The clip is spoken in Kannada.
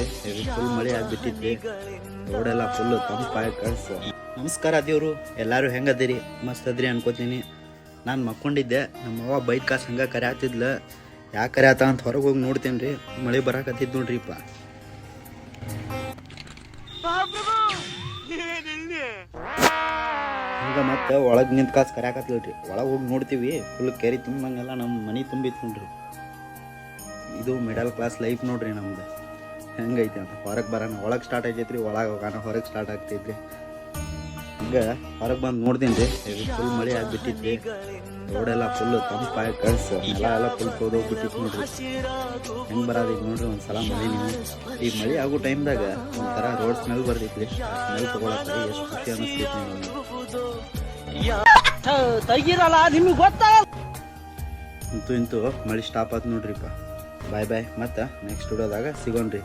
ನೋಡ್ತೀನ್ರಿ ಫುಲ್ ಮಳೆ ಆಗ್ಬಿಟ್ಟಿದ್ರಿ ರೋಡೆಲ್ಲ ಫುಲ್ ತಂಪಾಗಿ ಕಳ್ಸ. ನಮಸ್ಕಾರ ದೇವ್ರು, ಎಲ್ಲರೂ ಹೆಂಗದಿರಿ? ಮಸ್ತ್ ಅದ್ರಿ ಅನ್ಕೋತೀನಿ. ನಾನು ಮಕ್ಕೊಂಡಿದ್ದೆ, ನಮ್ಮವ್ವ ಬೈಕ್ ಕಾಸು ಹಂಗೆ ಕರ್ಯಾತಿದ್ಲ. ಯಾಕೆ ಕರ್ಯಾತ ಅಂತ ಹೊರಗೆ ಹೋಗಿ ನೋಡ್ತೀನಿ ರೀ, ಮಳೆ ಬರಾಕತ್ತಿದ್ ನೋಡ್ರಿಪ್ಪ. ಈಗ ಮತ್ತೆ ಒಳಗೆ ನಿಂತ ಕಾಸು ಕರ್ಯಾಕತ್ಲರಿ. ಒಳಗೆ ಹೋಗಿ ನೋಡ್ತೀವಿ, ಫುಲ್ ಕೆರೆ ತುಂಬಂಗೆಲ್ಲ ನಮ್ಮ ಮನೆ ತುಂಬಿತ್ತು ನೋಡ್ರಿ. ಇದು ಮಿಡಲ್ ಕ್ಲಾಸ್ ಲೈಫ್ ನೋಡ್ರಿ ನಮ್ದು ಹೆಂಗೈತಿ ಅಂತ. ಹೊರಗೆ ಬರೋಣ, ಒಳಗೆ ಸ್ಟಾರ್ಟ್ ಆಗೈತ್ರಿ, ಒಳಗೆ ಹೋಗೋಣ, ಹೊರಗೆ ಸ್ಟಾರ್ಟ್ ಆಗ್ತೈತ್ರಿ. ಹಿಂಗೆ ಹೊರಗೆ ಬಂದು ನೋಡ್ತೀನಿ ರೀ, ಫುಲ್ ಮಳೆ ಆಗ್ಬಿಟ್ಟಿದ್ರಿ. ರೋಡೆಲ್ಲ ಫುಲ್ ತಂಪಾಗಿ ಕಳ್ಸ, ನೆಲ ಎಲ್ಲ ಫುಲ್ ಹೋಗ್ಬಿಟ್ಟಿತ್ತು ನೋಡ್ರಿ. ಹೆಂಗೆ ಬರೋದು ಈಗ ನೋಡ್ರಿ ಒಂದ್ಸಲ ಮಳೆ. ನೀವು ಈ ಮಳೆ ಆಗೋ ಟೈಮ್ದಾಗ ಒಂಥರ ರೋಡ್ ಸ್ಮೆಲ್ ಬರ್ತೈತ್ರಿ. ಸ್ಮೆಲ್ ತೊಗೊಳಕ್ಕೆ ಎಷ್ಟು ಖುಷಿ ಅನ್ನಿಸ್ತೈತಿ. ಇಂತೂ ಮಳೆ ಸ್ಟಾಪ್ ಆಯ್ತು ನೋಡ್ರಿಪ್ಪ. ಬಾಯ್ ಬಾಯ್, ಮತ್ತೆ ನೆಕ್ಸ್ಟ್ ವಿಡಿಯೋದಾಗ ಸಿಗೋಣ್ರಿ.